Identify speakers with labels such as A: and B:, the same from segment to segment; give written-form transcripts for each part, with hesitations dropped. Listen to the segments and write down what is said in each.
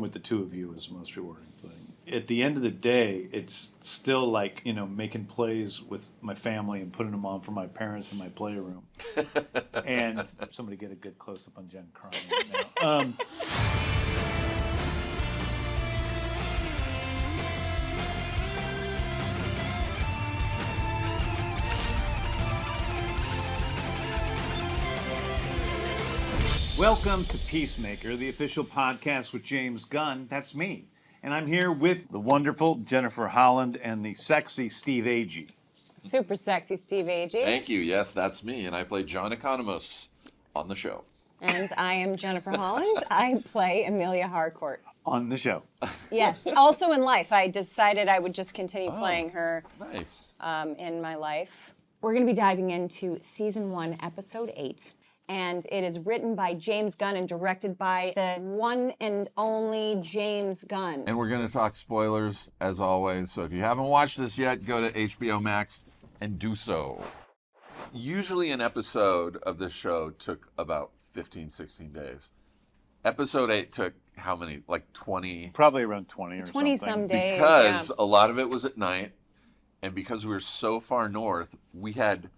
A: working with the two of you is the most rewarding thing. At the end of the day, it's still like, making plays with my family and putting them on for my parents in my playroom. And somebody get a good close-up on Jen crying right now. Welcome to Peacemaker, the official podcast with James Gunn. That's me. And I'm here with the wonderful Jennifer Holland and the sexy Steve Agee.
B: Super sexy Steve Agee.
C: Thank you. Yes, that's me. And I play John Economos on the show.
B: And I am Jennifer Holland. I play Emilia Harcourt.
A: On the show.
B: Yes. Also in life. I decided I would just continue playing her
C: Nice.
B: In my life. We're going to be diving into Season 1, Episode 8. And it is written by James Gunn and directed by the one and only James Gunn.
C: And we're going to talk spoilers, as always. So if you haven't watched this yet, go to HBO Max and do so. Usually an episode of this show took about 15, 16 days. Episode 8 took how many? Like 20?
A: Probably around 20 or
B: 20
A: something.
B: some days,
C: Because a lot of it was at night. And because we were so far north, we had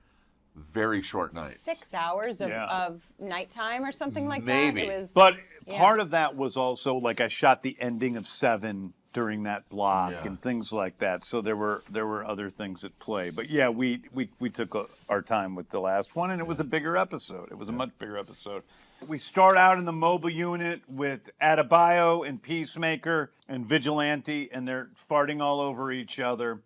C: very short nights.
B: 6 hours of nighttime or something like
C: Maybe.
B: that. It was,
A: But part of that was also like I shot the ending of 7 during that block and things like that. So there were other things at play. But yeah, we took our time with the last one, and it was a bigger episode. It was a much bigger episode. We start out in the mobile unit with Adebayo and Peacemaker and Vigilante, and they're farting all over each other.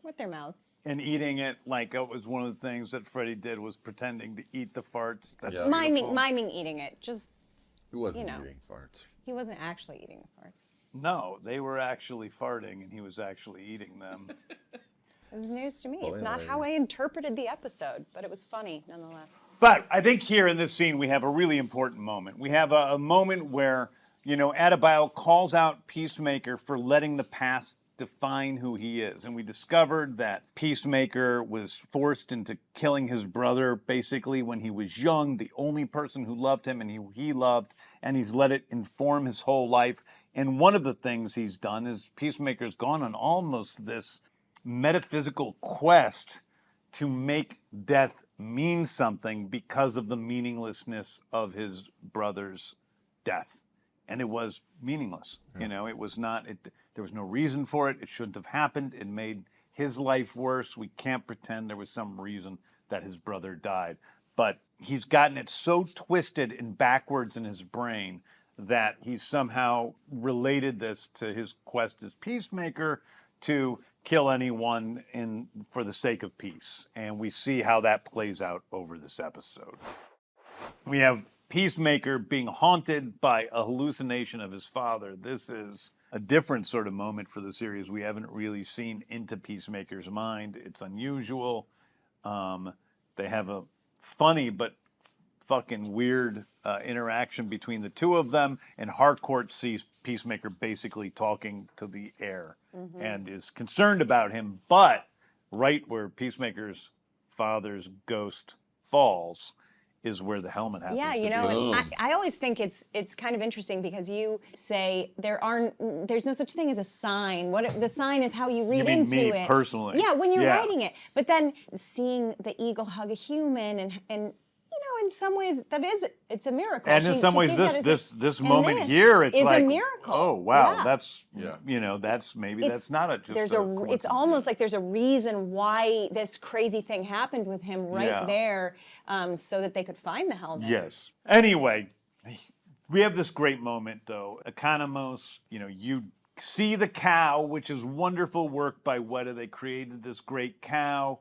B: with their mouths.
A: And eating it like it was one of the things that Freddie did, was pretending to eat the farts. That's
B: Miming eating it. Just,
C: He wasn't eating farts.
B: he wasn't actually eating the farts.
A: No, they were actually farting, and he was actually eating them.
B: This is news to me. It's not how I interpreted the episode, but it was funny nonetheless.
A: But I think here in this scene, we have a really important moment. We have a moment where, Adebayo calls out Peacemaker for letting the past define who he is. And we discovered that Peacemaker was forced into killing his brother, basically, when he was young, the only person who loved him and he loved, and he's let it inform his whole life. And one of the things he's done is Peacemaker's gone on almost this metaphysical quest to make death mean something because of the meaninglessness of his brother's death. And it was meaningless. It was not, there was no reason for it. It shouldn't have happened. It made his life worse. We can't pretend there was some reason that his brother died. But he's gotten it so twisted and backwards in his brain that he's somehow related this to his quest as Peacemaker to kill anyone for the sake of peace. And we see how that plays out over this episode. We have Peacemaker being haunted by a hallucination of his father. This is a different sort of moment for the series. We haven't really seen into Peacemaker's mind. It's unusual. They have a funny but fucking weird interaction between the two of them, and Harcourt sees Peacemaker basically talking to the air and is concerned about him, but right where Peacemaker's father's ghost falls is where the helmet happens to be.
B: And I always think it's kind of interesting because you say there's no such thing as a sign. The sign is how you read into it.
A: Me personally.
B: Yeah, when you're writing it. But then seeing the eagle hug a human and in some ways it's a miracle.
A: And in some ways this moment here it's like
B: a miracle.
A: Oh wow,
B: yeah.
A: That's that's not a just
B: it's almost like there's a reason why this crazy thing happened with him there, so that they could find the helmet.
A: Yes. Anyway, we have this great moment though. Economos, you see the cow, which is wonderful work by Weta. They created this great cow.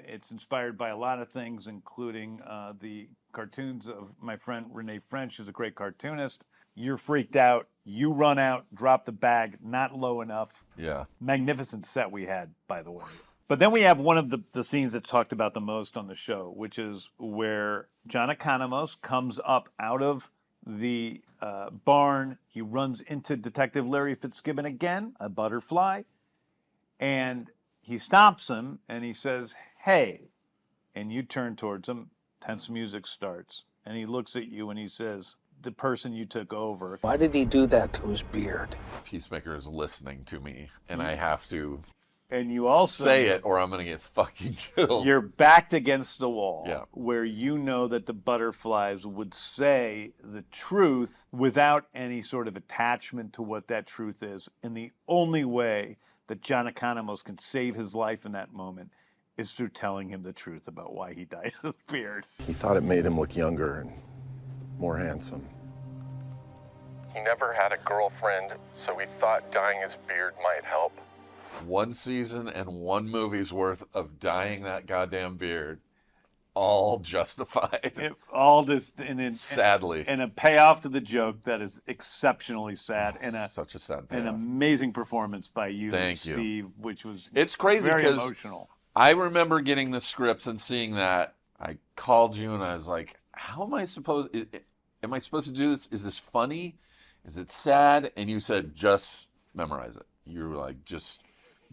A: It's inspired by a lot of things, including the cartoons of my friend Renee French, who's a great cartoonist. You're freaked out. You run out, drop the bag, not low enough.
C: Yeah.
A: Magnificent set we had, by the way. But then we have one of the scenes that's talked about the most on the show, which is where John Economos comes up out of the barn. He runs into Detective Larry Fitzgibbon again, a butterfly, and he stops him and he says, "Hey," and you turn towards him. Tense music starts, and he looks at you and he says, the person you took over.
D: Why did he do that to his beard?
C: Peacemaker is listening to me, and I have to
A: And you also
C: say it, or I'm gonna get fucking killed.
A: You're backed against the wall,
C: Yeah.
A: where you know that the butterflies would say the truth without any sort of attachment to what that truth is. And the only way that John Economos can save his life in that moment is through telling him the truth about why he dyed his beard.
D: He thought it made him look younger and more handsome.
E: He never had a girlfriend, so he thought dyeing his beard might help.
C: One season and one movie's worth of dyeing that goddamn beard, all justified.
A: All this,
C: Sadly.
A: and a payoff to the joke that is exceptionally sad, and
C: Such a sad
A: an
C: payoff.
A: amazing performance by you,
C: Thank you.
A: Steve, which was
C: It's crazy
A: very
C: because
A: emotional.
C: I remember getting the scripts and seeing that. I called you and I was like, how am I supposed to do this? Is this funny? Is it sad? And you said, just memorize it. You were like, just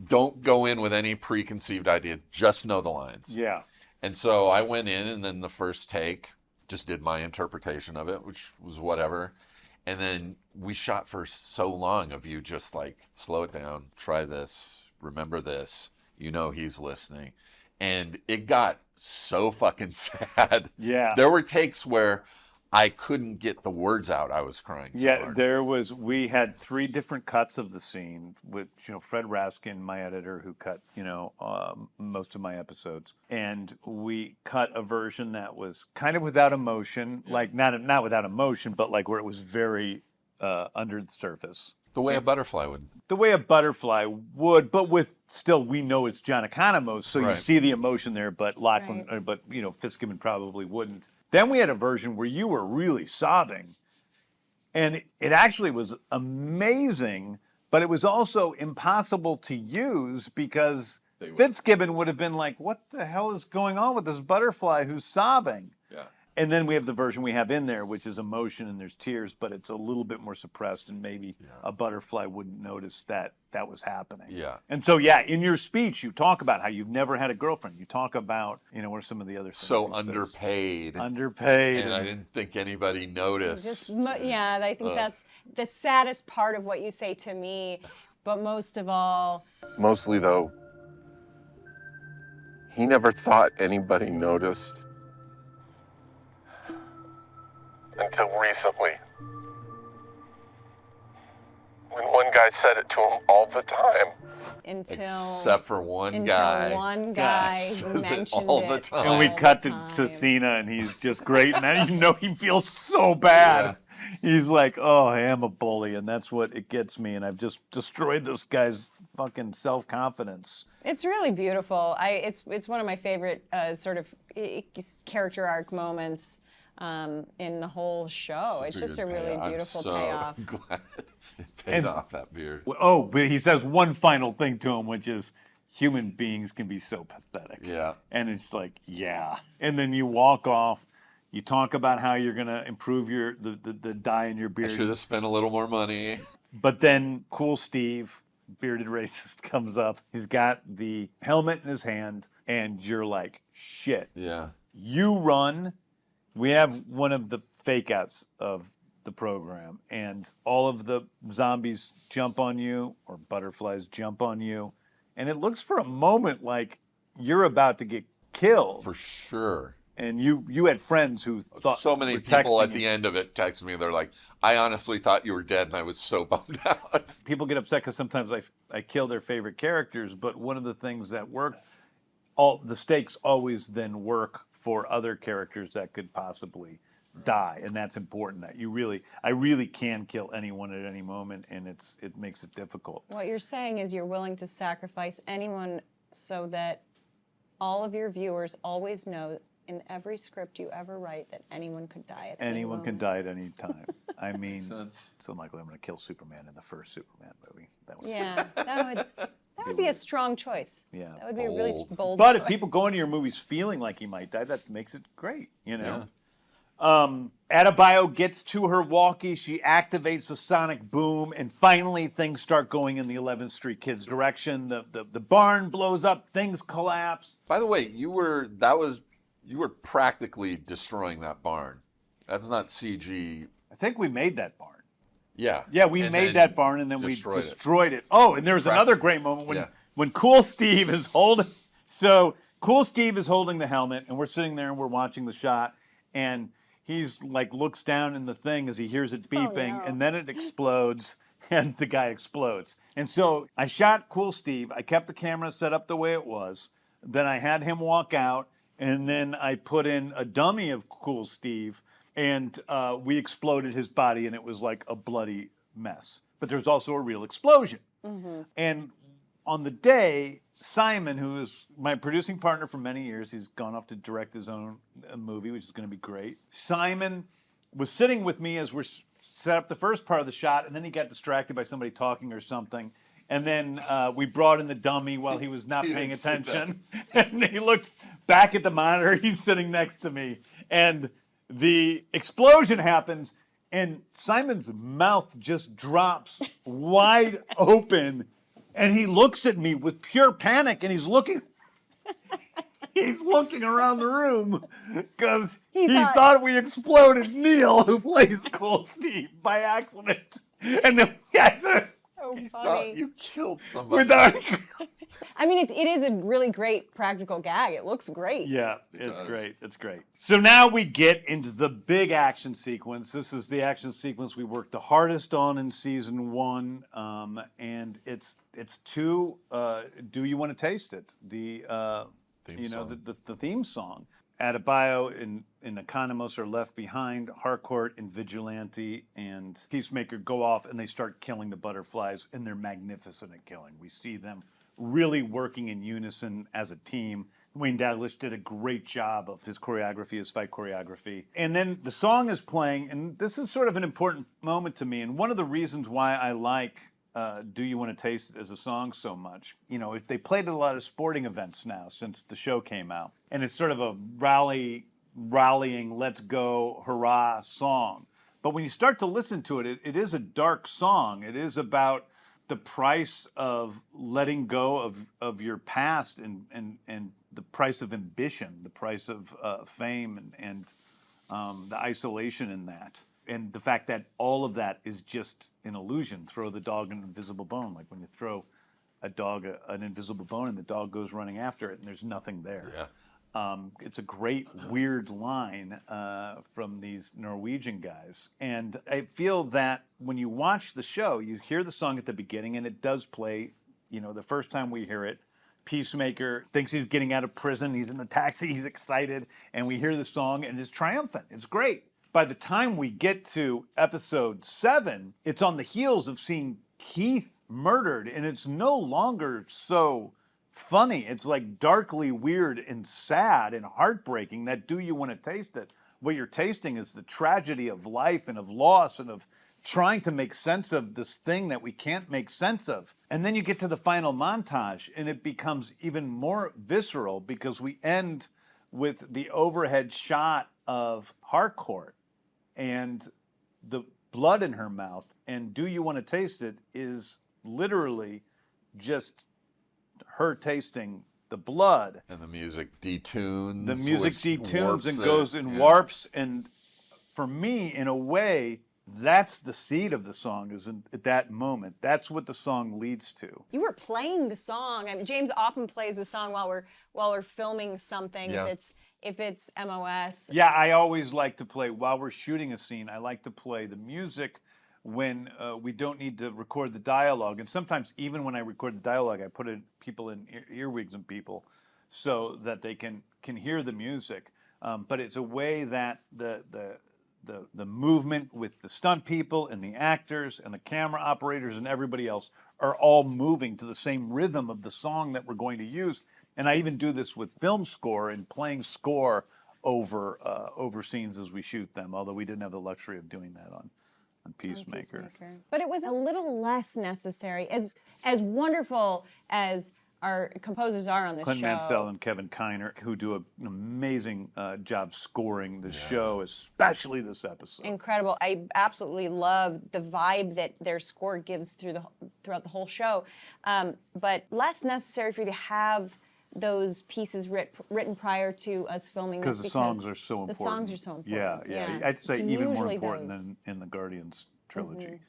C: don't go in with any preconceived idea. Just know the lines.
A: Yeah.
C: And so I went in, and then the first take just did my interpretation of it, which was whatever. And then we shot for so long of you just like, slow it down, try this, remember this, you know he's listening. And it got so fucking sad.
A: Yeah.
C: There were takes where I couldn't get the words out. I was crying so hard.
A: We had 3 different cuts of the scene with, Fred Raskin, my editor, who cut, most of my episodes. And we cut a version that was kind of without emotion, like not without emotion, but like where it was very under the surface.
C: The way a butterfly would.
A: The way a butterfly would, but with still, we know it's John Economos, so you
C: Right.
A: see the emotion there, but Lachlan, but Fitzgibbon probably wouldn't. Then we had a version where you were really sobbing, and it actually was amazing, but it was also impossible to use because Fitzgibbon would have been like, what the hell is going on with this butterfly who's sobbing?
C: Yeah.
A: And then we have the version we have in there, which is emotion and there's tears, but it's a little bit more suppressed, and maybe a butterfly wouldn't notice that that was happening.
C: Yeah.
A: And so, in your speech, you talk about how you've never had a girlfriend. You talk about, what are some of the other things?
C: So
A: he says?
C: underpaid.
A: Underpaid.
C: And I didn't think anybody noticed.
B: I think that's the saddest part of what you say to me. But most of all,
D: Mostly, though, he never thought anybody noticed.
E: Until recently. When one guy said it to him all the time.
C: Except for one guy.
B: one guy
C: says it
B: mentioned
C: all
B: it
C: the time.
A: And we
B: all
A: cut
B: the
A: to
B: time.
A: Cena, and he's just great. And now he feels so bad. He's like, oh, I am a bully, and that's what it gets me. And I've just destroyed this guy's fucking self-confidence.
B: It's really beautiful. It's one of my favorite sort of character arc moments in the whole show.
C: Such
B: It's
C: a
B: just
C: good
B: a really
C: payoff.
B: beautiful
C: I'm so
B: payoff.
C: glad it paid off, that beard.
A: Oh, but he says one final thing to him, which is human beings can be so pathetic.
C: Yeah.
A: And it's like, yeah. And then you walk off. You talk about how you're going to improve the dye in your
C: I
A: beard.
C: should have spent a little more money.
A: But then Cool Steve, bearded racist, comes up. He's got the helmet in his hand, and you're like, shit.
C: Yeah.
A: You run. We have one of the fake outs of the program, and all of the zombies jump on you, or butterflies jump on you, and it looks for a moment like you're about to get killed.
C: For sure.
A: And you had friends who thought
C: So many
A: were
C: people
A: texting
C: at the
A: you.
C: end of it text me. They're like, I honestly thought you were dead, and I was so bummed out.
A: People get upset because sometimes I kill their favorite characters, but one of the things that work, all the stakes always then work for other characters that could possibly die, and that's important. That I really can kill anyone at any moment, and it makes it difficult.
B: What you're saying is you're willing to sacrifice anyone so that all of your viewers always know in every script you ever write that anyone could die at any
A: Anyone can
B: moment.
A: die at any time. I mean,
C: Sense.
A: it's unlikely I'm going to kill Superman in the first Superman movie. That would,
B: Yeah, that would be a strong choice.
A: Yeah.
B: That would be a really
C: Bold.
B: bold
A: But
B: choice.
A: if people go into your movies feeling like he might die, that makes it great, Adebayo gets to her walkie. She activates the sonic boom, and finally things start going in the 11th Street Kids direction. The barn blows up. Things collapse.
C: By the way, you were practically destroying that barn. That's not CG.
A: I think we made that barn.
C: Yeah.
A: Yeah, we
C: And
A: made
C: then
A: that barn and then we
C: destroyed it.
A: destroyed it. Oh, and there's another great moment when Cool Steve is holding. So Cool Steve is holding the helmet, and we're sitting there and we're watching the shot, and he's like looks down in the thing as he hears it beeping, and then it explodes, and the guy explodes. And so I shot Cool Steve. I kept the camera set up the way it was. Then I had him walk out, and then I put in a dummy of Cool Steve. And we exploded his body, and it was like a bloody mess. But there's also a real explosion. And on the day, Simon, who is my producing partner for many years, he's gone off to direct his own movie, which is going to be great. Simon was sitting with me as we're set up the first part of the shot, and then he got distracted by somebody talking or something. And then we brought in the dummy while he was not paying attention. And he looked back at the monitor. He's sitting next to me. And the explosion happens, and Simon's mouth just drops wide open, and he looks at me with pure panic, and he's looking around the room because he thought we exploded Neil, who plays Cool Steve, by accident. And then
B: So funny.
C: You killed somebody.
A: without.
B: I mean, it is a really great practical gag. It looks great.
A: Yeah, it's great. It's great. So now we get into the big action sequence. This is the action sequence we worked the hardest on in season 1, and it's to "Do You Want to Taste It?" The the theme song. Adebayo and Economos are left behind. Harcourt and Vigilante and Peacemaker go off, and they start killing the butterflies, and they're magnificent at killing. We see them really working in unison as a team. Wayne Dalglish did a great job of his choreography, his fight choreography. And then the song is playing, and this is sort of an important moment to me. And one of the reasons why I like Do You Want to Taste It as a song so much, they played at a lot of sporting events now since the show came out. And it's sort of a rallying, let's go, hurrah song. But when you start to listen to it, it is a dark song. It is about the price of letting go of your past and the price of ambition, the price of fame and the isolation in that. And the fact that all of that is just an illusion. Throw the dog an invisible bone. Like when you throw a dog an invisible bone and the dog goes running after it and there's nothing there.
C: Yeah.
A: It's a great, weird line from these Norwegian guys. And I feel that when you watch the show, you hear the song at the beginning, and it does play, the first time we hear it, Peacemaker thinks he's getting out of prison. He's in the taxi. He's excited. And we hear the song, and it's triumphant. It's great. By the time we get to episode 7, it's on the heels of seeing Keith murdered, and it's no longer so funny. It's like darkly weird and sad and heartbreaking. That Do You Want to Taste It? What you're tasting is the tragedy of life and of loss and of trying to make sense of this thing that we can't make sense of. And then you get to the final montage, and it becomes even more visceral because we end with the overhead shot of Harcourt and the blood in her mouth. And Do You Want to Taste It is literally just her tasting the blood.
C: And the music detunes.
A: The music
C: which
A: detunes
C: warps
A: and
C: it.
A: goes and warps. And for me, in a way, that's the seed of the song, is at that moment. That's what the song leads to.
B: You were playing the song. I mean, James often plays the song while we're filming something.
C: Yeah.
B: If it's MOS.
A: Yeah, I always like to play, while we're shooting a scene, I like to play the music when we don't need to record the dialogue. And sometimes even when I record the dialogue, I put people in earwigs and people so that they can hear the music. But it's a way that the movement with the stunt people and the actors and the camera operators and everybody else are all moving to the same rhythm of the song that we're going to use. And I even do this with film score and playing score over scenes as we shoot them, although we didn't have the luxury of doing that on Peacemaker.
B: But it was a little less necessary. As wonderful as our composers are on this
A: Clint
B: show.
A: Mansell and Kevin Kiner, who do an amazing job scoring the show, especially this episode.
B: Incredible. I absolutely love the vibe that their score gives throughout the whole show. But less necessary for you to have those pieces written prior to us filming this?
A: Because the songs are so important.
B: The songs are so important.
A: Yeah. I'd say
B: It's
A: even more
B: usually
A: important
B: those.
A: than in the Guardians trilogy.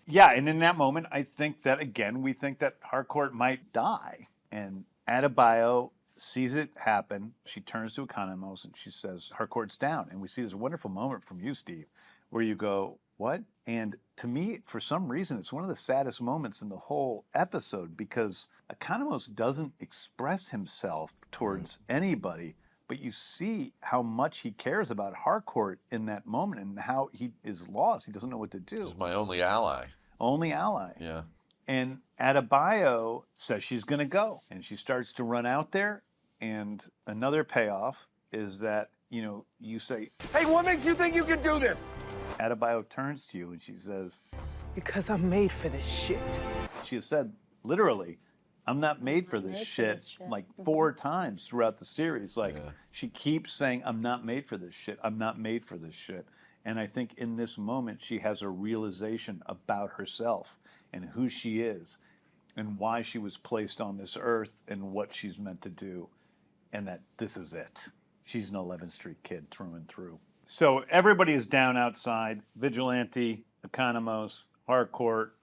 A: Yeah, and in that moment, I think that, again, we think that Harcourt might die. And Adebayo sees it happen. She turns to Economos and she says, Harcourt's down. And we see this wonderful moment from you, Steve, where you go, what? And to me, for some reason, it's one of the saddest moments in the whole episode because Economos doesn't express himself towards anybody, but you see how much he cares about Harcourt in that moment and how he is lost. He doesn't know what to do.
C: She's my only ally.
A: Only ally.
C: Yeah.
A: And Adebayo says she's going to go. And she starts to run out there. And another payoff is that, you say,
F: Hey, what makes you think you can do this?
A: Adebayo turns to you and she says,
F: Because I'm made for this shit.
A: she has said, literally, I'm not made for this shit, like 4 times throughout the series. Like, she keeps saying, I'm not made for this shit. I'm not made for this shit. And I think in this moment, she has a realization about herself and who she is and why she was placed on this earth and what she's meant to do. And that this is it. She's an 11th Street kid through and through. So everybody is down outside. Vigilante, Economos, Harcourt.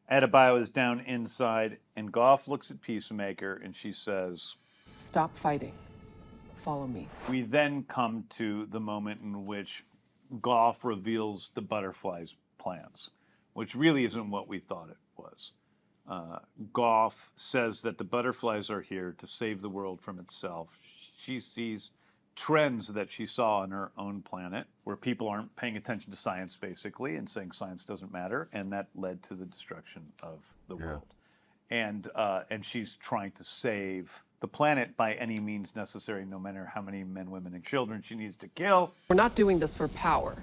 A: Adebayo is down inside. And Goff looks at Peacemaker and she says,
G: Stop fighting. Follow me.
A: we then come to the moment in which Goff reveals the Butterfly's plans, which really isn't what we thought it was. Goff says that the Butterflies are here to save the world from itself. She sees trends that she saw on her own planet where people aren't paying attention to science, basically, and saying science doesn't matter, and that led to the destruction of the world. And she's trying to save the planet by any means necessary, no matter how many men, women, and children she needs to kill.
G: We're not doing this for power.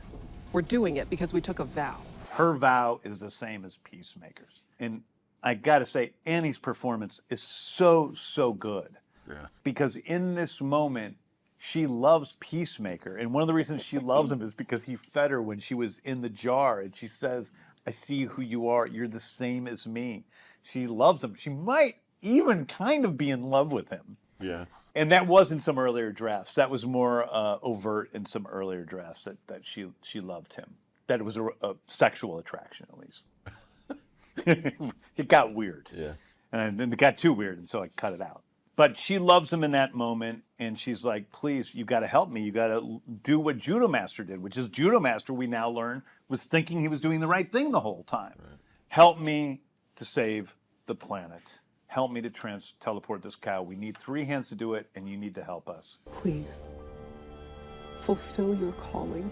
G: We're doing it because we took a vow.
A: Her vow is the same as Peacemaker's. And I gotta say, Annie's performance is so, so good.
C: Yeah.
A: Because in this moment, she loves Peacemaker. And one of the reasons she loves him is because he fed her when she was in the jar. And she says, I see who you are. You're the same as me. She loves him. She might even kind of be in love with him.
C: Yeah.
A: And that was in some earlier drafts. That was more overt in some earlier drafts that she loved him. That it was a sexual attraction, at least. It got weird.
C: Yeah.
A: And then it got too weird, and so I cut it out. But she loves him in that moment, and she's like, please, you got to help me. You got to do what Judo Master did, which is Judo Master, we now learn, was thinking he was doing the right thing the whole time. Right. Help me to save the planet. Help me to teleport this cow. We need 3 hands to do it, and you need to help us.
G: Please, fulfill your calling.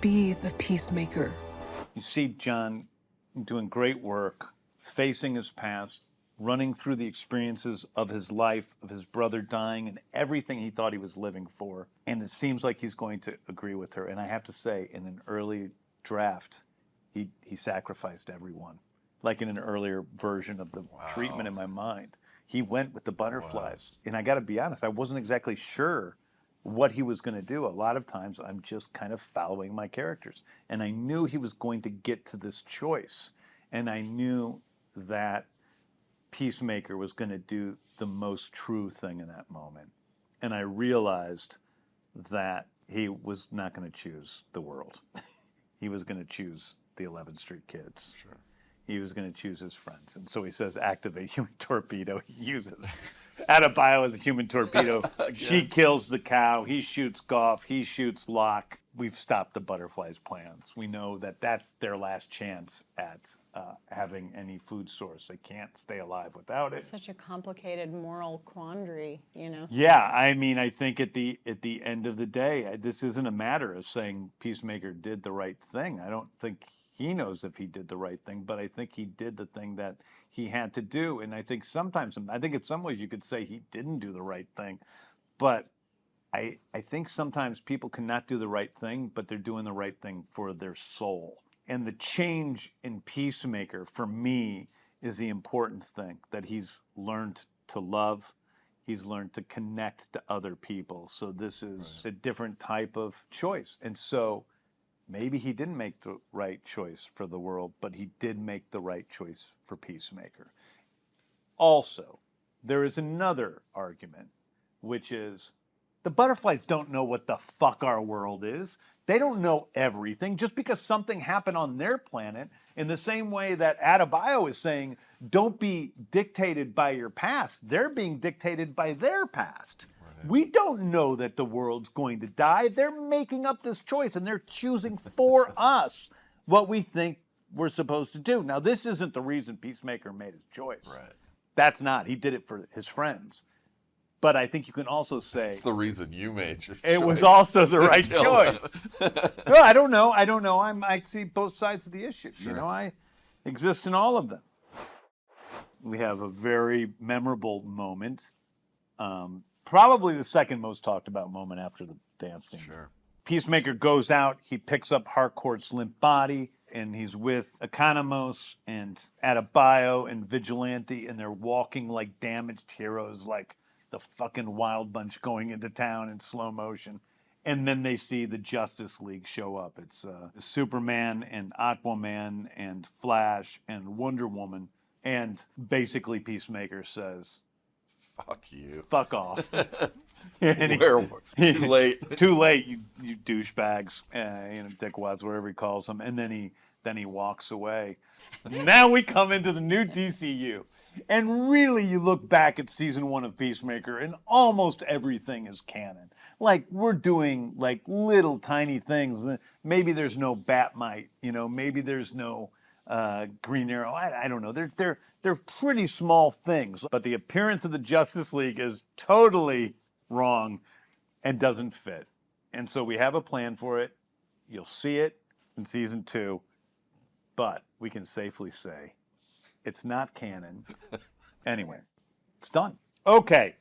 G: Be the peacemaker.
A: You see John doing great work, facing his past, running through the experiences of his life, of his brother dying, and everything he thought he was living for. And it seems like he's going to agree with her. And I have to say, in an early draft, he sacrificed everyone. Like in an earlier version of the treatment in my mind. He went with the Butterflies. Wow. And I got to be honest, I wasn't exactly sure what he was going to do. A lot of times I'm just kind of following my characters. And I knew he was going to get to this choice. And I knew that Peacemaker was going to do the most true thing in that moment. And I realized that he was not going to choose the world. He was going to choose the 11th Street kids. Sure. He was going to choose his friends. And so he says, activate human torpedo. He uses Adebayo as a human torpedo. She kills the cow. He shoots Goff. He shoots Locke. We've stopped the Butterflies' plans. We know that that's their last chance at having any food source. They can't stay alive without it.
B: Such a complicated moral quandary, you know?
A: Yeah, I mean, I think at the end of the day, this isn't a matter of saying Peacemaker did the right thing. I don't think he knows if he did the right thing, but I think he did the thing that he had to do. And I think in some ways you could say he didn't do the right thing. But I think sometimes people cannot do the right thing, but they're doing the right thing for their soul. And the change in Peacemaker, for me, is the important thing, that he's learned to love. He's learned to connect to other people. So this is a different type of choice. And so maybe he didn't make the right choice for the world, but he did make the right choice for Peacemaker. Also, there is another argument, which is the butterflies don't know what the fuck our world is. They don't know everything. Just because something happened on their planet, in the same way that Adebayo is saying, don't be dictated by your past, they're being dictated by their past. Right. We don't know that the world's going to die. They're making up this choice, and they're choosing for us what we think we're supposed to do. Now, this isn't the reason Peacemaker made his choice.
C: Right.
A: That's not. He did it for his friends. But I think you can also say
C: It's the reason you made your choice.
A: it was also the right choice. No, I don't know. I see both sides of the issue.
C: Sure.
A: You know, I exist in all of them. We have a very memorable moment. Probably the second most talked about moment after the dance scene.
C: Sure.
A: Peacemaker goes out. He picks up Harcourt's limp body, and he's with Economos and Adebayo and Vigilante, and they're walking like damaged heroes, like the fucking Wild Bunch going into town in slow motion. And then they see the Justice League show up. It's Superman and Aquaman and Flash and Wonder Woman. And basically Peacemaker says,
C: fuck you.
A: Fuck off.
C: Too late.
A: Too late, you douchebags. Dickwads, whatever he calls them. And then he walks away. Now we come into the new DCU. And really, you look back at season 1 of Peacemaker, and almost everything is canon. Like, we're doing, like, little tiny things. Maybe there's no Batmite, maybe there's no Green Arrow. I don't know. They're pretty small things. But the appearance of the Justice League is totally wrong and doesn't fit. And so we have a plan for it. You'll see it in season 2. But we can safely say it's not canon. Anyway, it's done. Okay.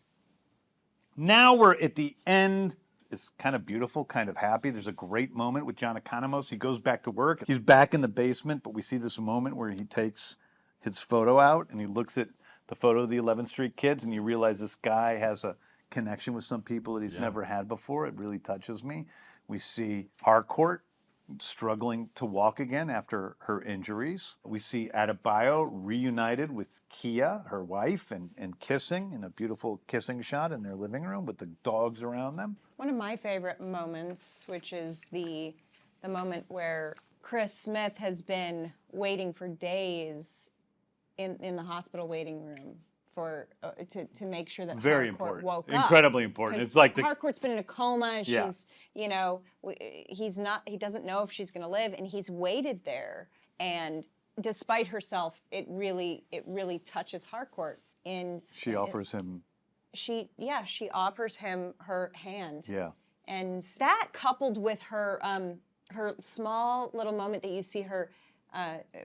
A: Now we're at the end. It's kind of beautiful, kind of happy. There's a great moment with John Economos. He goes back to work. He's back in the basement, but we see this moment where he takes his photo out and he looks at the photo of the 11th Street kids, and you realize this guy has a connection with some people that he's never had before. It really touches me. We see Harcourt struggling to walk again after her injuries. We see Adebayo reunited with Kia, her wife, and kissing in a beautiful kissing shot in their living room with the dogs around them.
B: One of my favorite moments, which is the moment where Chris Smith has been waiting for days in the hospital waiting room for to make sure that
A: Very
B: Harcourt
A: important,
B: woke up.
A: incredibly important. It's like
B: Harcourt's been in a coma.
A: Yeah.
B: She's, he doesn't know if she's going to live, and he's waited there. And despite herself, it really touches Harcourt. And
A: she offers him.
B: She offers him her hand.
A: Yeah.
B: And that, coupled with her her small little moment that you see her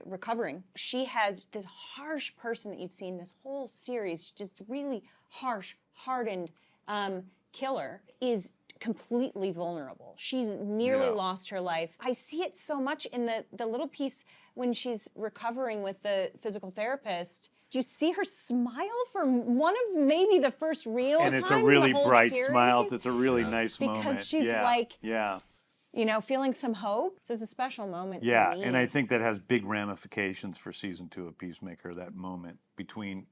B: recovering, she has this harsh person that you've seen this whole series, just really harsh, hardened killer, is completely vulnerable. She's nearly lost her life. I see it so much in the little piece when she's recovering with the physical therapist. You see her smile for one of maybe the first real
A: And
B: times
A: it's a really
B: in the whole
A: bright
B: series.
A: smile. It's a really nice moment.
B: Because she's feeling some hope. So it's a special moment to me.
A: Yeah, and I think that has big ramifications for season 2 of Peacemaker, that moment between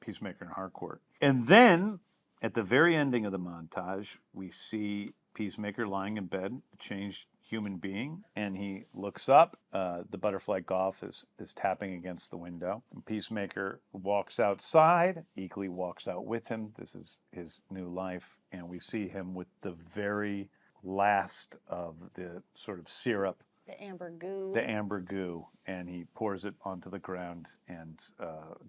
A: Peacemaker and Harcourt. And then, at the very ending of the montage, we see Peacemaker lying in bed, a changed human being, and he looks up. The butterfly Goff is tapping against the window. And Peacemaker walks outside. Eagly walks out with him. This is his new life. And we see him with the very last of the sort of syrup.
B: The amber goo.
A: The amber goo. And he pours it onto the ground, and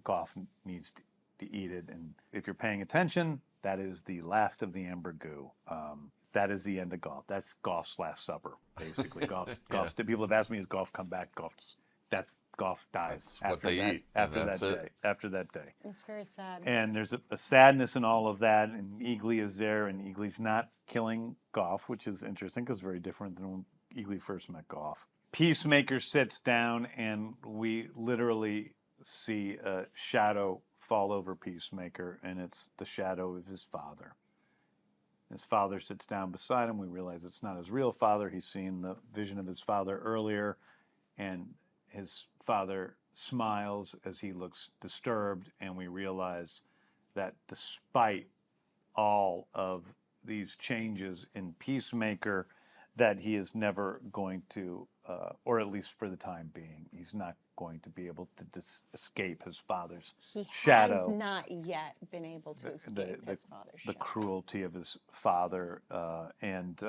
A: Goff needs to eat it. And if you're paying attention, that is the last of the amber goo. That is the end of Goff. That's Goff's last supper, basically. Goff's. People have asked me, has Goff come back? Goff dies
C: That's what they eat,
A: after
C: and that's
A: that
C: it.
A: day. After that day.
B: It's very sad.
A: And there's a sadness in all of that, and Eagly is there, and Eagly's not killing Goff, which is interesting because very different than when Eagly first met Goff. Peacemaker sits down, and we literally see a shadow fall over Peacemaker, and it's the shadow of his father. His father sits down beside him. We realize it's not his real father. He's seen the vision of his father earlier, and his father smiles as he looks disturbed, and we realize that despite all of these changes in Peacemaker, that he is never going to, or at least for the time being, he's not going to be able to escape his father's shadow.
B: He has not yet been able to escape his father's
A: the
B: shadow.
A: cruelty of his father, and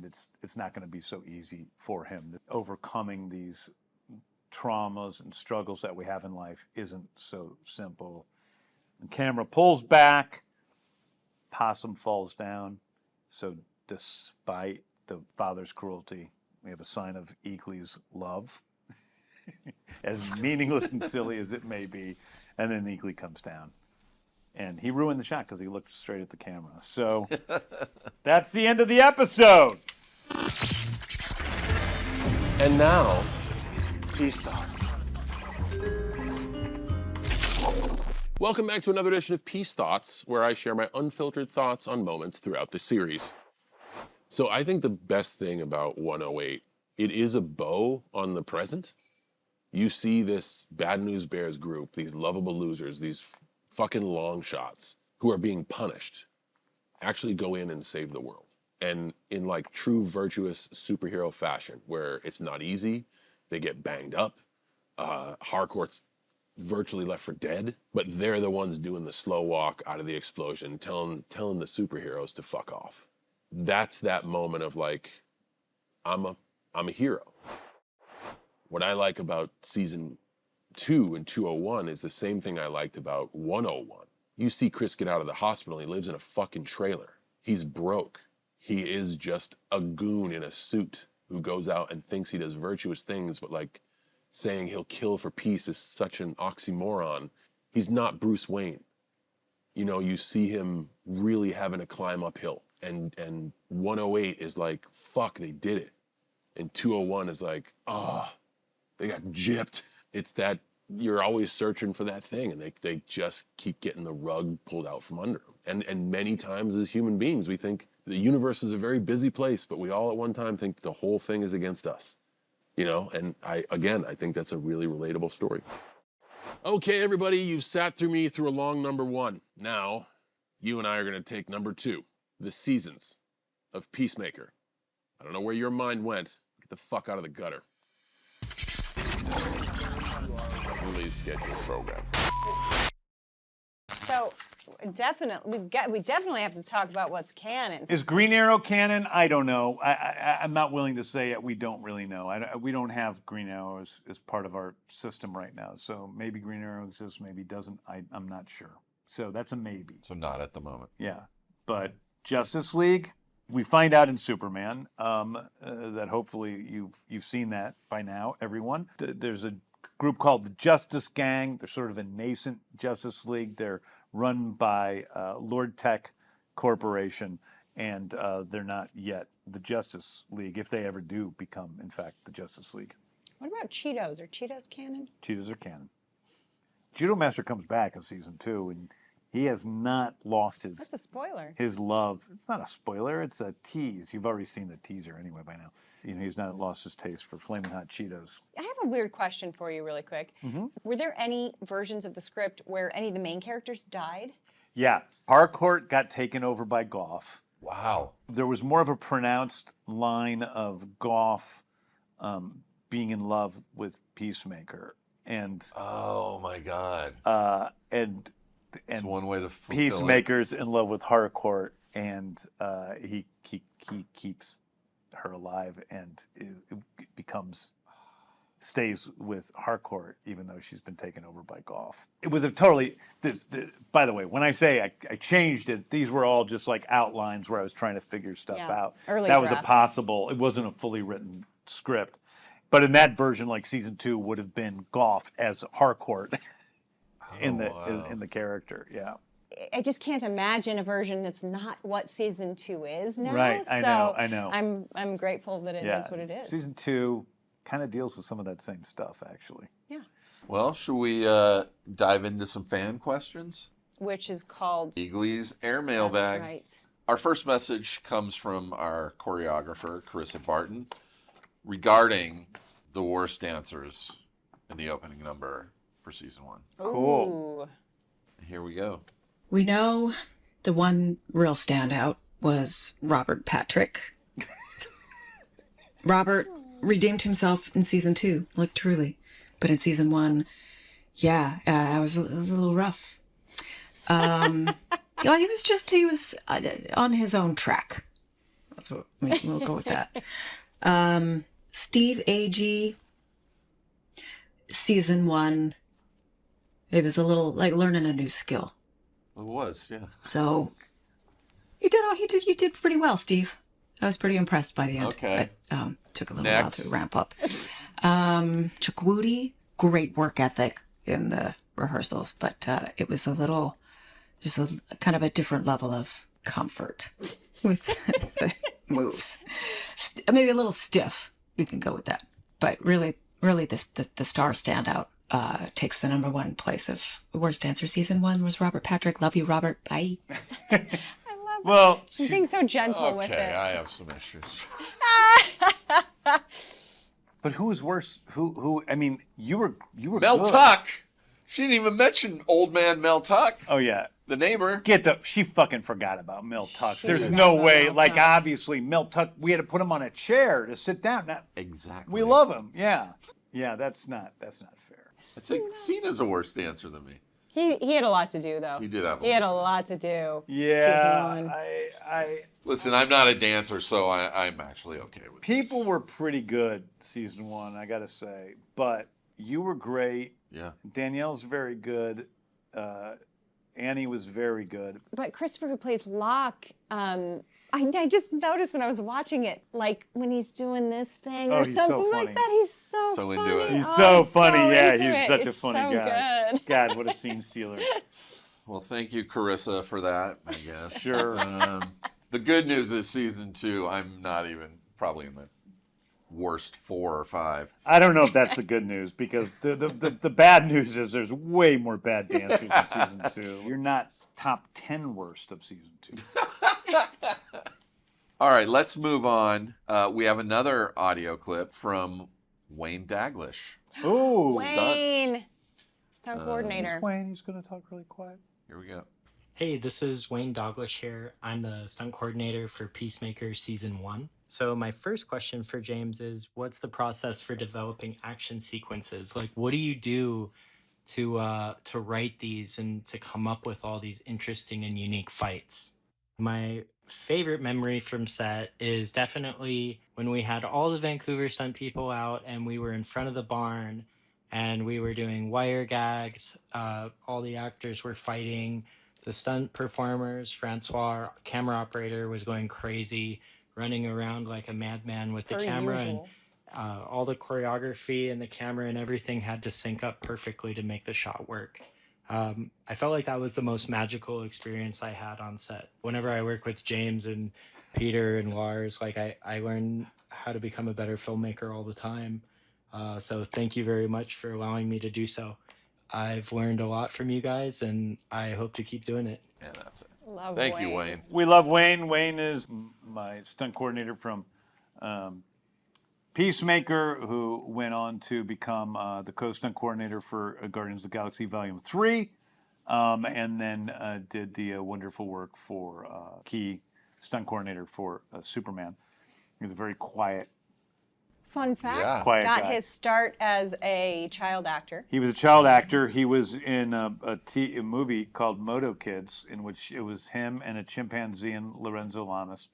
A: it's not going to be so easy for him. Overcoming these traumas and struggles that we have in life isn't so simple. The camera pulls back, possum falls down. So despite the father's cruelty, we have a sign of Eagly's love, as meaningless and silly as it may be. And then Eagly comes down. And he ruined the shot because he looked straight at the camera. So that's the end of the episode.
H: And now,
F: Peace thoughts.
H: welcome back to another edition of Peace Thoughts, where I share my unfiltered thoughts on moments throughout the series. So I think the best thing about 108, it is a bow on the present. You see this Bad News Bears group, these lovable losers, these fucking long shots who are being punished, actually go in and save the world. And in like true virtuous superhero fashion, where it's not easy, they get banged up, Harcourt's virtually left for dead, but they're the ones doing the slow walk out of the explosion, telling the superheroes to fuck off. That's that moment of like, I'm a hero. What I like about season 2 and 201 is the same thing I liked about 101. You see Chris get out of the hospital, he lives in a fucking trailer. He's broke. He is just a goon in a suit who goes out and thinks he does virtuous things, but like saying he'll kill for peace is such an oxymoron. He's not Bruce Wayne. You know, you see him really having to climb uphill. And 108 is like, fuck, they did it. And 201 is like, they got gypped. It's that you're always searching for that thing, and they just keep getting the rug pulled out from under them. And many times as human beings, we think the universe is a very busy place, but we all at one time think the whole thing is against us. You know, and I think that's a really relatable story. Okay, everybody, you've sat through me through a long number 1. Now, you and I are gonna take number 2, the seasons of Peacemaker. I don't know where your mind went. Get the fuck out of the gutter. Release schedule program.
B: So definitely, we definitely have to talk about what's canon.
A: Is Green Arrow canon? I don't know. I'm not willing to say it. We don't really know. We don't have Green Arrow as part of our system right now. So maybe Green Arrow exists, maybe doesn't. I'm not sure. So that's a maybe.
C: So not at the moment.
A: Yeah. But Justice League, we find out in Superman that hopefully you've seen that by now, everyone. There's a group called the Justice Gang. They're sort of a nascent Justice League. They're run by Lord Tech Corporation, and they're not yet the Justice League, if they ever do become, in fact, the Justice League.
B: What about Cheetos? Are Cheetos canon?
A: Cheetos are canon. Judo Master comes back in season 2, and he has not lost
B: That's a spoiler.
A: his love. It's not a spoiler, it's a tease. You've already seen the teaser anyway by now. You know, he's not lost his taste for Flaming Hot Cheetos.
B: I have a weird question for you really quick. Were there any versions of the script where any of the main characters died?
A: Yeah, Harcourt got taken over by Goff.
C: Wow.
A: There was more of a pronounced line of Goff being in love with Peacemaker. And
C: Oh my God.
A: and
C: It's one way to fulfill
A: Peacemaker's in love with Harcourt, and he keeps her alive, and stays with Harcourt, even though she's been taken over by Goff. It was a totally. By the way, when I say I changed it, these were all just like outlines where I was trying to figure stuff out.
B: Early
A: that was a
B: drafts.
A: possible. It wasn't a fully written script, but in that version, like season 2 would have been Goff as Harcourt. In the character, yeah.
B: I just can't imagine a version that's not what season 2 is now.
A: Right, I know.
B: I'm grateful that it is what it is.
A: Season 2 kind of deals with some of that same stuff, actually.
B: Yeah.
C: Well, should we dive into some fan questions?
B: Which is called
C: Eagly's Air Mailbag.
B: That's right.
C: Our first message comes from our choreographer, Carissa Barton, regarding the worst dancers in the opening number for season 1.
A: Cool.
B: Ooh.
C: Here we go.
I: We know the one real standout was Robert Patrick. Robert redeemed himself in season 2, like truly. But in season 1, yeah, it was a little rough. Yeah, he was on his own track. That's what we'll go with that. Steve Agee, season 1, it was a little like learning a new skill.
C: It was, yeah.
I: So you did pretty well, Steve. I was pretty impressed by the end.
C: Okay.
I: But, took a little while to ramp up. Chukwudi, great work ethic in the rehearsals, but it was there's a kind of a different level of comfort with the moves. Maybe a little stiff. You can go with that. But really the star standout takes the number 1 place of worst dancer. Season 1 was Robert Patrick. Love you, Robert. Bye.
A: Well,
B: She's being so gentle with it.
C: Okay, I have some issues.
A: but who was worse? Who? I mean, you were
C: Mel
A: good.
C: Tuck. She didn't even mention old man Mel Tuck,
A: Oh yeah.
C: the neighbor.
A: She fucking forgot about Mel Tuck. There's
B: forgot
A: no
B: about
A: way.
B: Mel
A: Like,
B: Tuck.
A: obviously, Mel Tuck, we had to put him on a chair to sit down.
C: Exactly.
A: We love him. Yeah. Yeah, that's not fair.
C: I think Cena's a worse dancer than me.
B: He had a lot to do, though.
C: He did have a
B: He had
C: lot
B: a lot to do.
A: Yeah.
B: Season 1.
C: Listen, I'm not a dancer, so I'm actually okay with
A: People
C: this.
A: were pretty good season 1, I gotta say. But you were great.
C: Yeah.
A: Danielle's very good. Annie was very good.
B: But Christopher, who plays Locke, I just noticed when I was watching it, like when he's doing this thing
A: Oh,
B: or
A: he's so
B: something
A: funny.
B: like that, he's so
C: So
B: funny.
C: into it.
A: He's
B: Oh,
A: so
B: I'm
A: funny. Yeah,
B: into
A: he's
B: it.
A: such a
B: It's
A: funny
B: so
A: guy.
B: Good.
A: God, what a scene stealer.
C: Well, thank you, Carissa, for that, I guess.
A: Sure.
C: The good news is season 2, I'm not even probably in the worst 4 or 5.
A: I don't know if that's the good news because the bad news is there's way more bad dancers in season 2. You're not top 10 worst of season 2.
C: All right, let's move on. We have another audio clip from Wayne Daglish.
A: Ooh.
B: Wayne, stunt coordinator.
A: Wayne, he's going to talk really quiet.
C: Here we go.
J: Hey, this is Wayne Douglas here. I'm the stunt coordinator for Peacemaker Season 1. So my first question for James is, what's the process for developing action sequences? Like, what do you do to write these and to come up with all these interesting and unique fights? My favorite memory from set is definitely when we had all the Vancouver stunt people out and we were in front of the barn and we were doing wire gags. All the actors were fighting. The stunt performers, Francois, our camera operator, was going crazy, running around like a madman with the
B: Per
J: camera.
B: usual.
J: And all the choreography and the camera and everything had to sync up perfectly to make the shot work. I felt like that was the most magical experience I had on set. Whenever I work with James and Peter and Lars, like I learn how to become a better filmmaker all the time. So thank you very much for allowing me to do so. I've learned a lot from you guys, and I hope to keep doing it.
C: Yeah, that's it.
B: Love
C: Thank you, Wayne.
A: We love Wayne. Wayne is my stunt coordinator from Peacemaker, who went on to become the co-stunt coordinator for Guardians of the Galaxy Volume 3, and then did the wonderful work for key stunt coordinator for Superman. He was a very quiet.
B: Fun fact,
C: Yeah.
A: Quiet
B: got
A: guy.
B: his start as a child actor.
A: He was a child actor. He was in a movie called Moto Kids, in which it was him and a chimpanzee and Lorenzo Lamas.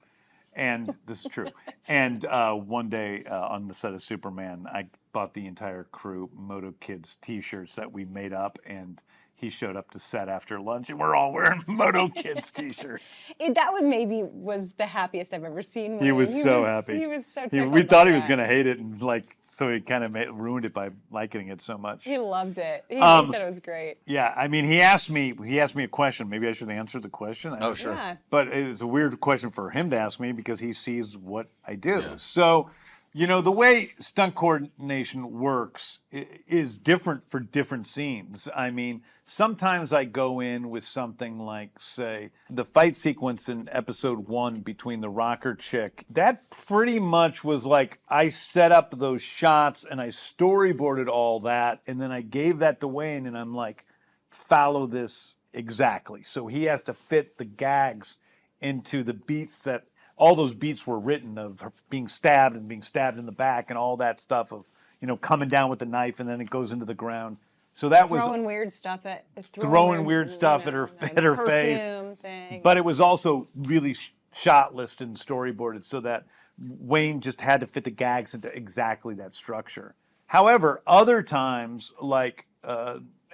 A: And this is true. And one day on the set of Superman, I bought the entire crew Moto Kids T-shirts that we made up, and he showed up to set after lunch, and we're all wearing Moto Kids T-shirts.
B: That one maybe was the happiest I've ever seen.
A: He
B: Wayne.
A: was so happy.
B: He was so
A: We
B: tickled
A: thought
B: by
A: he was
B: that.
A: going to hate it, and so he kind of ruined it by liking it so much.
B: He loved it. He thought it was great.
A: Yeah, I mean, he asked me a question. Maybe I should answer the question.
C: Oh, sure.
B: Yeah.
A: But it's a weird question for him to ask me because he sees what I do.
C: Yeah.
A: So, the way stunt coordination works is different for different scenes. I mean, sometimes I go in with something like, say, the fight sequence in episode 1 between the rocker chick. That pretty much was like I set up those shots and I storyboarded all that, and then I gave that to Wayne, and I'm like, follow this exactly. So he has to fit the gags into the beats that all those beats were written of her being stabbed and being stabbed in the back and all that stuff of, coming down with the knife and then it goes into the ground. So that was
B: throwing weird stuff at
A: throwing weird stuff at her face.
B: Thing.
A: But it was also really shot listed and storyboarded so that Wayne just had to fit the gags into exactly that structure. However, other times, like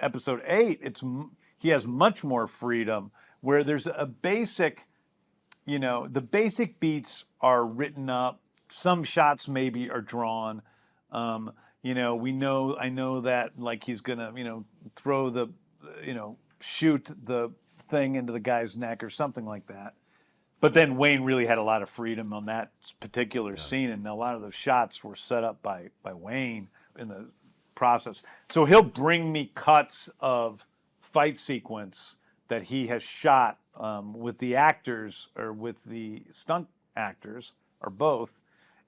A: episode 8, he has much more freedom where there's a basic, the basic beats are written up. Some shots maybe are drawn. I know that like he's gonna, throw the, shoot the thing into the guy's neck or something like that. But then Wayne really had a lot of freedom on that particular scene, and a lot of those shots were set up by Wayne in the process. So he'll bring me cuts of fight sequence that he has shot with the actors or with the stunt actors or both,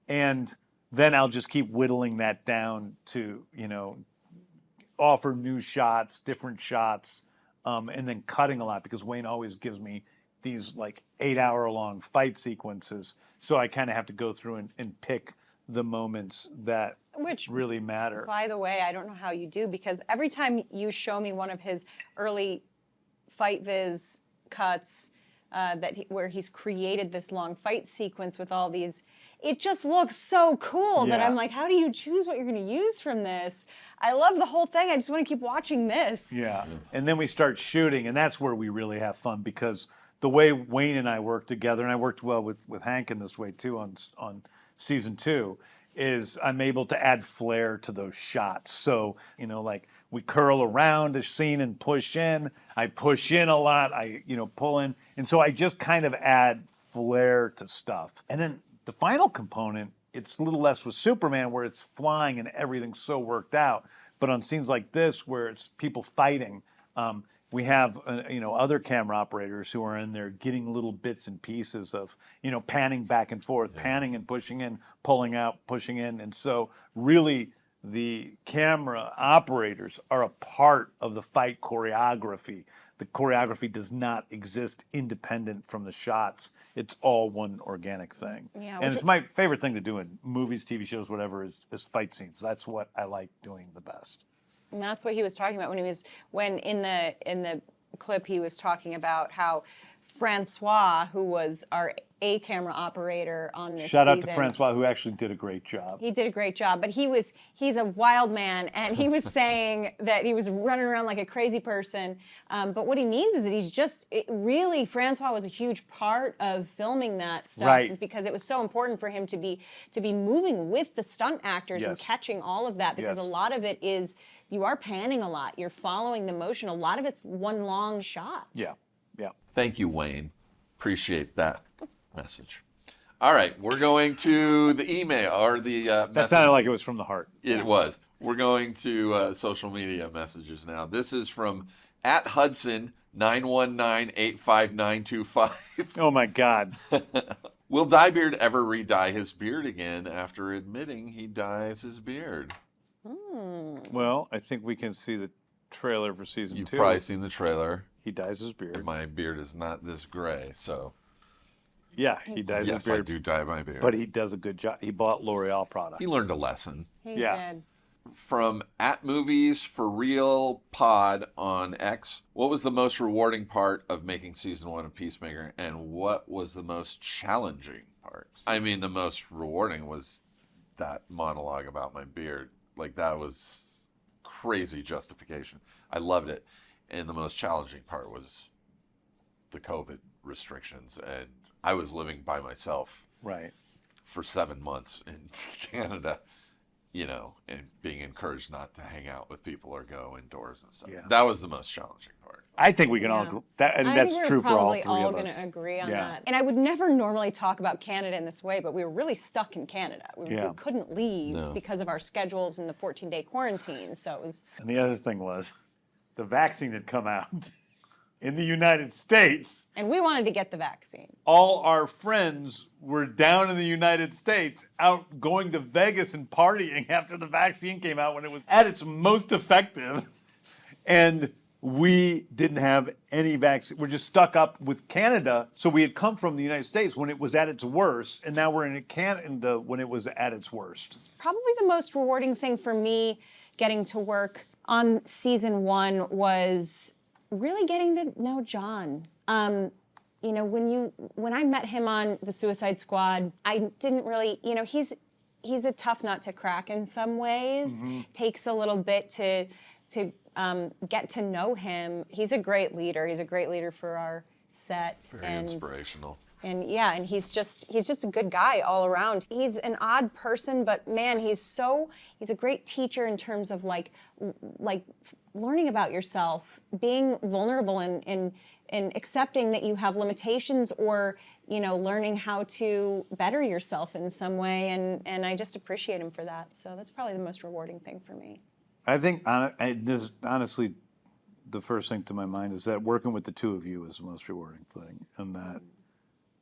A: and then I'll just keep whittling that down to, offer new shots, different shots, and then cutting a lot because Wayne always gives me these like 8-hour-long fight sequences. So I kind of have to go through and pick the moments that really matter.
B: By the way, I don't know how you do because every time you show me one of his early Fight Viz cuts where he's created this long fight sequence with all these, it just looks so cool that I'm like, how do you choose what you're going to use from this? I love the whole thing. I just want to keep watching this.
A: Yeah. And then we start shooting, and that's where we really have fun because the way Wayne and I work together, and I worked well with Hank in this way too on season 2, is I'm able to add flair to those shots. So, like we curl around a scene and push in. I push in a lot. I, pull in. And so I just kind of add flair to stuff. And then the final component, it's a little less with Superman where it's flying and everything's so worked out. But on scenes like this where it's people fighting, we have, other camera operators who are in there getting little bits and pieces of, panning back and forth, panning and pushing in, pulling out, pushing in. And so really the camera operators are a part of the fight choreography. The choreography does not exist independent from the shots. It's all one organic thing. Yeah, and it's my favorite thing to do in movies, TV shows, whatever, is fight scenes. That's what I like doing the best.
B: And that's what he was talking about when in the clip he was talking about how Francois, who was our camera operator on this
A: Shout
B: season.
A: out to Francois, who actually did a great job.
B: He did a great job, but he's a wild man, and he was saying that he was running around like a crazy person. But what he means is that really, Francois was a huge part of filming that stuff,
A: right,
B: because it was so important for him to be moving with the stunt actors and catching all of that, because a lot of it is you are panning a lot, you're following the motion. A lot of it's one long shot.
A: Yeah, yeah.
C: Thank you, Wayne. Appreciate that message. All right, we're going to the email or the message.
A: That sounded like it was from the heart.
C: It was. We're going to social media messages now. This is from @Hudson91985925.
A: Oh my God.
C: Will Dyebeard ever re-dye his beard again after admitting he dyes his beard?
A: Well, I think we can see the trailer for season 2.
C: You've probably seen the trailer.
A: He dyes his beard.
C: And my beard is not this gray, so.
A: Yeah, he dyes his beard.
C: Yes, I do dye my beard.
A: But he does a good job. He bought L'Oreal products.
C: He learned a lesson.
B: He did.
C: From @MoviesForRealPod on X, what was the most rewarding part of making season 1 of Peacemaker, and what was the most challenging part? I mean, the most rewarding was that monologue about my beard. Like, that was crazy justification. I loved it. And the most challenging part was the COVID restrictions, and I was living by myself for 7 months in Canada, and being encouraged not to hang out with people or go indoors and stuff. Yeah. That was the most challenging part.
A: I think we can all. That's true for all 3 of us.
B: I think we're probably all going to agree on that. And I would never normally talk about Canada in this way, but we were really stuck in Canada. We couldn't leave because of our schedules and the 14-day quarantine. So it was.
A: And the other thing was, the vaccine had come out in the United States.
B: And we wanted to get the vaccine.
A: All our friends were down in the United States, out going to Vegas and partying after the vaccine came out when it was at its most effective. And we didn't have any vaccine. We're just stuck up with Canada. So we had come from the United States when it was at its worst, and now we're in Canada when it was at its worst.
B: Probably the most rewarding thing for me getting to work on season 1 was really getting to know John. You know, when I met him on the Suicide Squad, I didn't really, you know, he's a tough nut to crack in some ways. Takes a little bit to get to know him. He's a great leader. He's a great leader for our set.
C: Very inspirational.
B: And yeah, and he's just a good guy all around. He's an odd person, but man, he's a great teacher in terms of like learning about yourself, being vulnerable and accepting that you have limitations, or, you know, learning how to better yourself in some way. And I just appreciate him for that. So that's probably the most rewarding thing for me.
A: I think this honestly, the first thing to my mind is that working with the two of you is the most rewarding thing, and that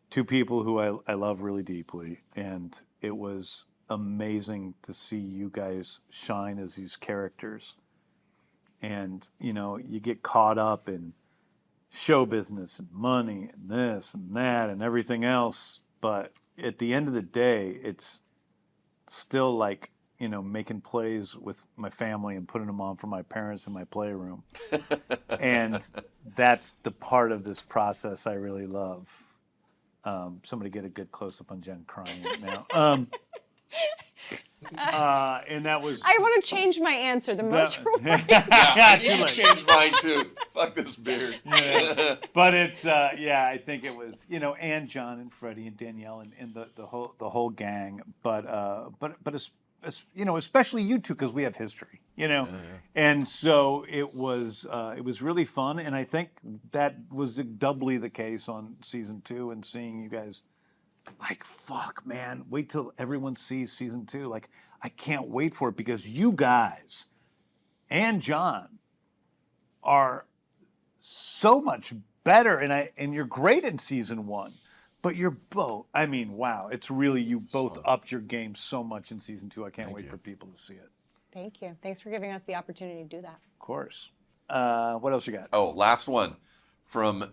A: two people who I love really deeply, and it was amazing to see you guys shine as these characters. And, you know, you get caught up in show business and money and this and that and everything else, but at the end of the day, it's still like, you know, making plays with my family and putting them on for my parents in my playroom. And that's the part of this process I really love. Somebody get a good close-up on Jen crying right now. And that was...
B: I want to change my answer. The most rewarding.
C: I need to change mine too. Fuck this beard.
A: Yeah. But it's, I think it was, you know, and John and Freddie and Danielle and the whole gang. But you know, especially you two, because we have history, you know. And so it was really fun, and I think that was doubly the case on season 2, and seeing you guys, like, fuck, man, wait till everyone sees season 2. Like, I can't wait for it, because you guys and John are so much better, and you're great in season 1. But you're both, I mean, wow, it's really, you both upped your game so much in season 2. I can't wait for people to see it.
B: Thank you. Thanks for giving us the opportunity to do that.
A: Of course. What else you got?
C: Oh, last one from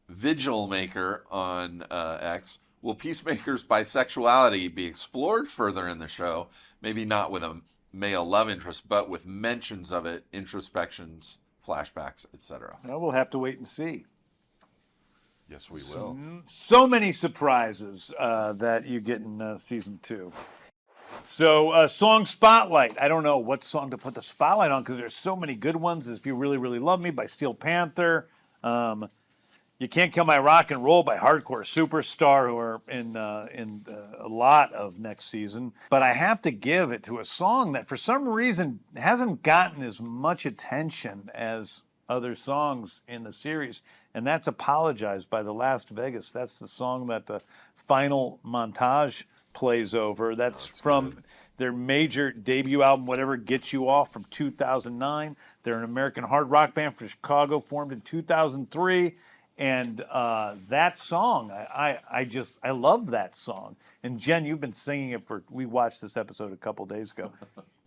C: Vigil Maker on X. Will Peacemaker's bisexuality be explored further in the show? Maybe not with a male love interest, but with mentions of it, introspections, flashbacks, etc.
A: Well, we'll have to wait and see.
C: Yes, we will.
A: So many surprises that you get in season 2. So, song spotlight. I don't know what song to put the spotlight on, because there's so many good ones. If You Really, Really Love Me by Steel Panther. You Can't Kill My Rock and Roll by Hardcore Superstar, who are in a lot of next season. But I have to give it to a song that for some reason hasn't gotten as much attention as other songs in the series, and that's Apologize by The Last Vegas. That's the song that the final montage plays over. That's from their major debut album, Whatever Gets You Off, from 2009. They're an American hard rock band from Chicago, formed in 2003. And that song, I love that song. And Jen, you've been singing it we watched this episode a couple days ago,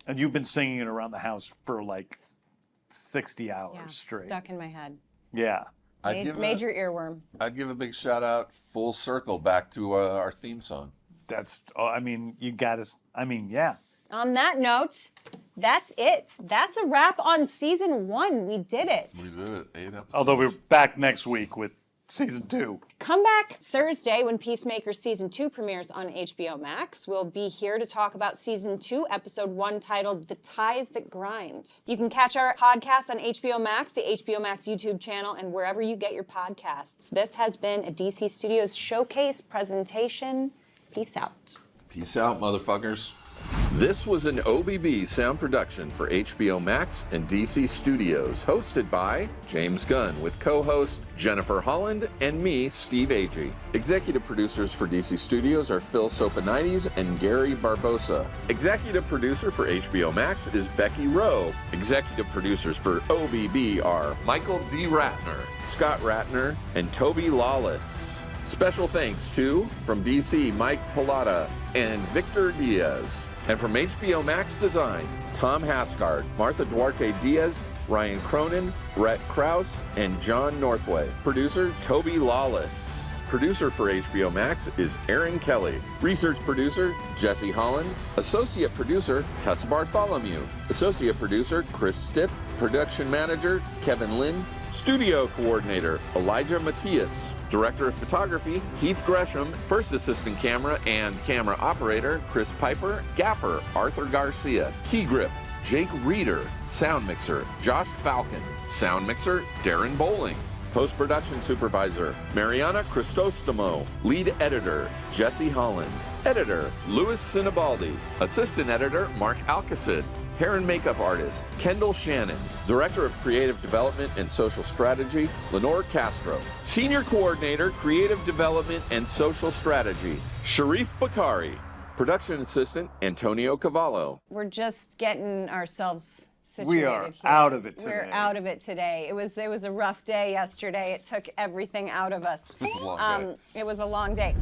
A: and you've been singing it around the house for like 60 hours straight.
B: Stuck in my head.
A: Yeah.
B: Major earworm.
C: I'd give a big shout out, full circle, back to our theme song.
A: That's, I mean, you got to, I mean, yeah.
B: On that note, that's it. That's a wrap on season 1. We did it.
C: We did it. 8 episodes.
A: Although we're back next week with season 2.
B: Come back Thursday when Peacemaker season 2 premieres on HBO Max. We'll be here to talk about season 2, episode 1, titled The Ties That Grind. You can catch our podcast on HBO Max, the HBO Max YouTube channel, and wherever you get your podcasts. This has been a DC Studios Showcase presentation. Peace out.
C: Peace out, motherfuckers. This was an OBB sound production for HBO Max and DC Studios, hosted by James Gunn, with co-host Jennifer Holland and me, Steve Agee. Executive producers for DC Studios are Phil Sopanides and Gary Barbosa. Executive producer for HBO Max is Becky Rowe. Executive producers for OBB are Michael D. Ratner, Scott Ratner, and Toby Lawless. Special thanks to, from DC, Mike Pilata and Victor Diaz. And from HBO Max Design, Tom Hasgard, Martha Duarte Diaz, Ryan Cronin, Brett Krause, and John Northway. Producer, Toby Lawless. Producer for HBO Max is Aaron Kelly. Research producer, Jesse Holland. Associate producer, Tessa Bartholomew. Associate producer, Chris Stipp. Production manager, Kevin Lynn. Studio coordinator, Elijah Matias. Director of photography, Keith Gresham. First assistant camera and camera operator, Chris Piper. Gaffer, Arthur Garcia. Key grip, Jake Reeder. Sound mixer, Josh Falcon. Sound mixer, Darren Bowling. Post-production supervisor, Mariana Cristostomo. Lead editor, Jesse Holland. Editor, Louis Sinibaldi. Assistant editor, Mark Alcacid. Hair and makeup artist, Kendall Shannon. Director of creative development and social strategy, Lenore Castro. Senior coordinator, creative development and social strategy, Sharif Bakari. Production assistant, Antonio Cavallo.
B: We're just getting ourselves situated
A: We are
B: here.
A: out of it today.
B: We're out of it today. It was a rough day yesterday. It took everything out of us.
C: It was a long day.
B: It was a long day.